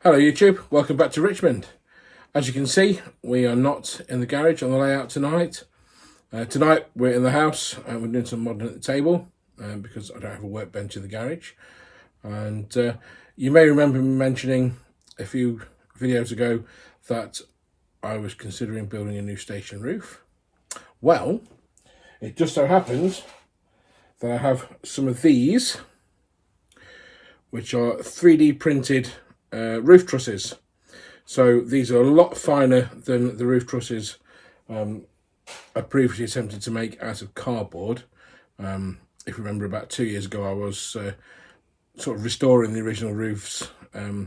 Hello YouTube, welcome back to Richmond. As you can see, we are not in the garage on the layout tonight. Tonight we're in the house and we're doing some modelling at the table because I don't have a workbench in the garage. And you may remember me mentioning a few videos ago that I was considering building a new station roof. Well, it just so happens that I have some of these, which are 3D printed roof trusses. So these are a lot finer than the roof trusses I previously attempted to make out of cardboard. If you remember, about 2 years ago I was sort of restoring the original roofs,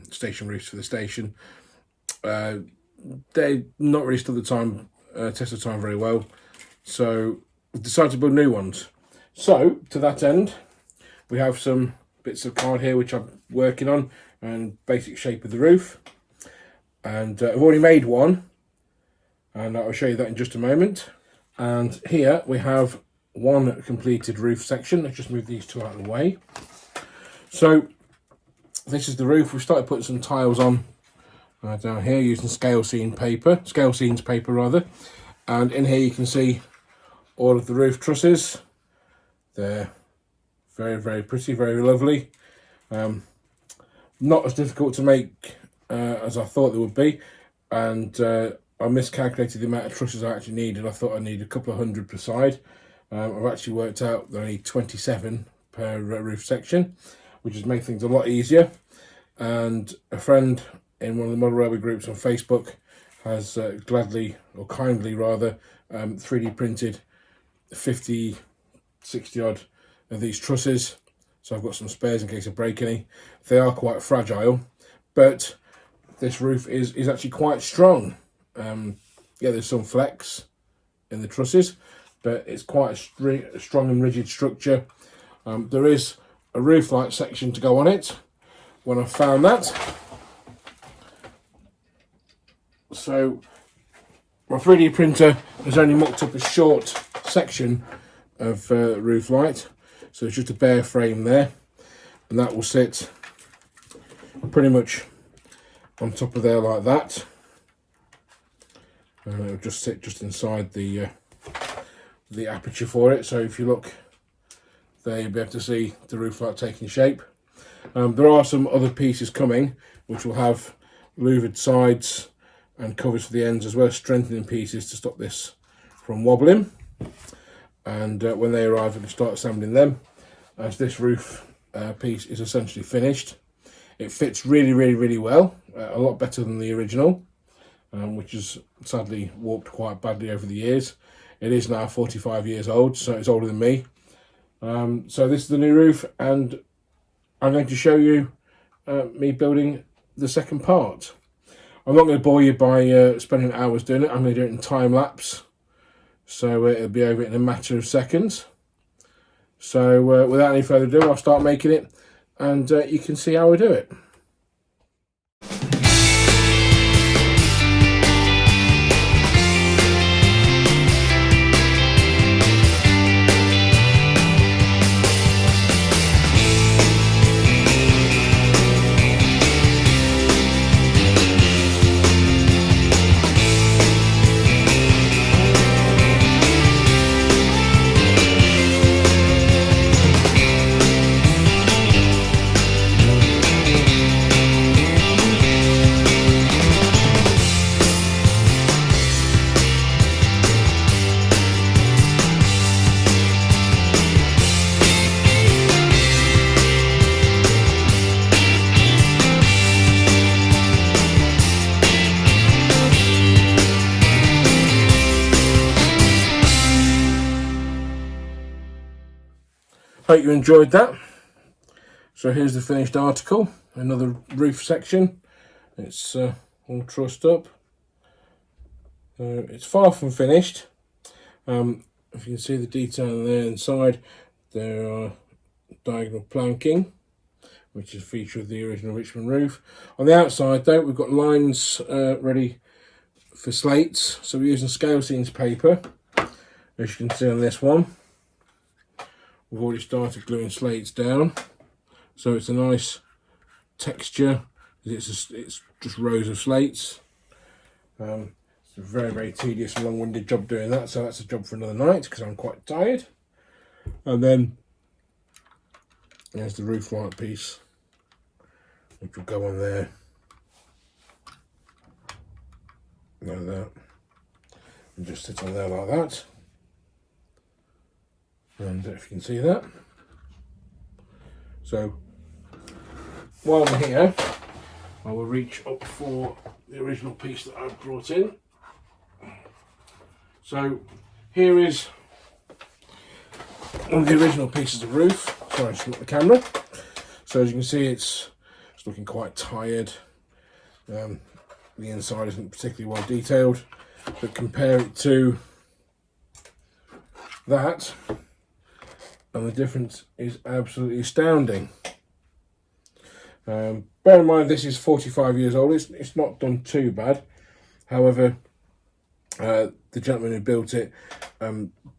station roofs for the station. They not really stood the test of time very well, so I decided to build new ones. So to that end, we have some bits of card here which I'm working on and basic shape of the roof, and I've already made one and I'll show you that in just a moment. And here we have one completed roof section. Let's just move these two out of the way. So this is the roof. We've started putting some tiles on down here using Scalescenes paper rather, and in here you can see all of the roof trusses. They're very pretty, very lovely. Not as difficult to make as I thought they would be, and I miscalculated the amount of trusses I actually needed. I thought I needed a couple of hundred per side. I've actually worked out that I need 27 per roof section, which has made things a lot easier. And a friend in one of the model railway groups on Facebook has kindly 3D printed 50, 60 odd of these trusses. So I've got some spares in case I break any. They are quite fragile, but this roof is actually quite strong. Yeah, there's some flex in the trusses, but it's quite a strong and rigid structure. There is a roof light section to go on it when I found that. So my 3D printer has only mocked up a short section of roof light, so it's just a bare frame there, and that will sit pretty much on top of there like that. And it'll just sit just inside the aperture for it. So if you look there, you'll be able to see the roof light taking shape. There are some other pieces coming which will have louvered sides and covers for the ends, as well as strengthening pieces to stop this from wobbling. And when they arrive, we can start assembling them, as this roof piece is essentially finished. It fits really well, a lot better than the original, which is sadly warped quite badly over the years. It is now 45 years old, so it's older than me. So this is the new roof, and I'm going to show you me building the second part. I'm not going to bore you by spending hours doing it. I'm going to do it in time lapse, so it'll be over in a matter of seconds. So without any further ado, I'll start making it, and you can see how I do it. Hope you enjoyed that. So here's the finished article, another roof section. It's all trussed up. It's far from finished. If you can see the detail there inside, there are diagonal planking, which is a feature of the original Richmond roof. On the outside though, we've got lines ready for slates. So we're using Scalescenes paper, as you can see on this one. We've already started gluing slates down, so it's a nice texture. it's just rows of slates. It's a very tedious and long-winded job doing that, so that's a job for another night because I'm quite tired. And then there's the roof light piece, which will go on there like that, and just sit on there like that. And if you can see that. So while I'm here, I will reach up for the original piece that I've brought in. So here is one of the original pieces of roof. Sorry, just look at the camera. So as you can see, it's looking quite tired. The inside isn't particularly well detailed, but compare it to that, and the difference is absolutely astounding. Bear in mind, this is 45 years old. It's not done too bad. However, the gentleman who built it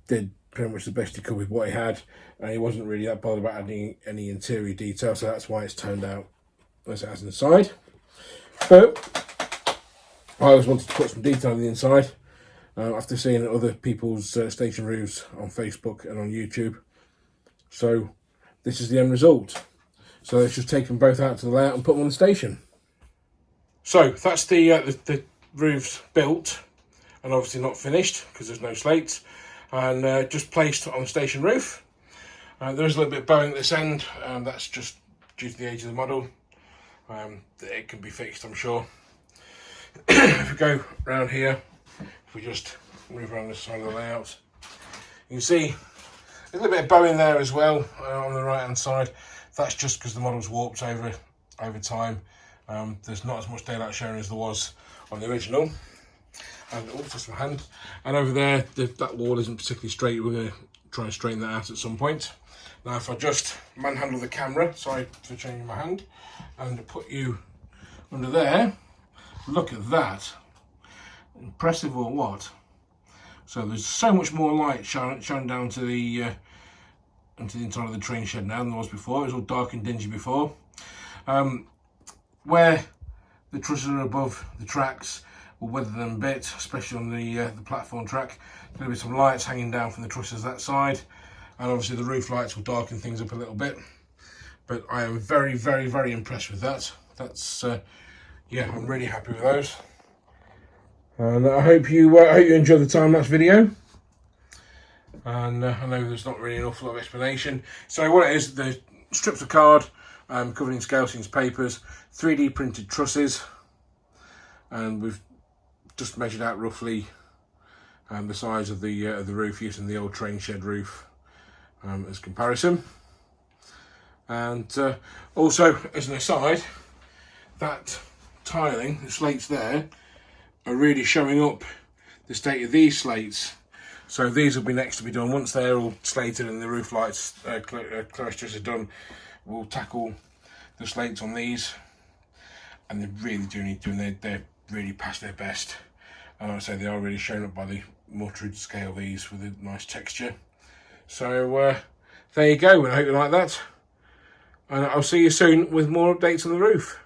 did pretty much the best he could with what he had, and he wasn't really that bothered about adding any interior detail, so that's why it's turned out as it has inside. But I always wanted to put some detail on the inside after seeing other people's station roofs on Facebook and on YouTube. So this is the end result. So let's just take them both out to the layout and put them on the station. So that's the roofs built, and obviously not finished because there's no slates, and just placed on the station roof. There is a little bit of bowing at this end, that's just due to the age of the model. It can be fixed, I'm sure. If we go around here, if we just move around this side of the layout, you can see a little bit of bowing there as well on the right hand side. That's just because the model's warped over time. There's not as much daylight showing as there was on the original. And also some hand. And over there, that wall isn't particularly straight. We're going to try and straighten that out at some point. Now, if I just manhandle the camera, sorry for changing my hand, and put you under there, look at that. Impressive or what? So there's so much more light shining down to the into the inside of the train shed now than there was before. It was all dark and dingy before. Where the trusses are above the tracks will weather them a bit, especially on the platform track. There'll be some lights hanging down from the trusses that side, and obviously the roof lights will darken things up a little bit. But I am very impressed with that. That's yeah, I'm really happy with those. And I hope you enjoyed the time-lapse video. And I know there's not really an awful lot of explanation. So what it is, the strips of card covered in Scalescenes papers, 3D printed trusses, and we've just measured out roughly the size of the roof using the old train shed roof as comparison. And also, as an aside, that tiling, the slates there, are really showing up the state of these slates. So these will be next to be done. Once they're all slated and the roof lights, clerestories are done, we'll tackle the slates on these. And they really do need doing, they're really past their best. And like I say, they are really shown up by the more true to scale these with a nice texture. So there you go, and I hope you like that. And I'll see you soon with more updates on the roof.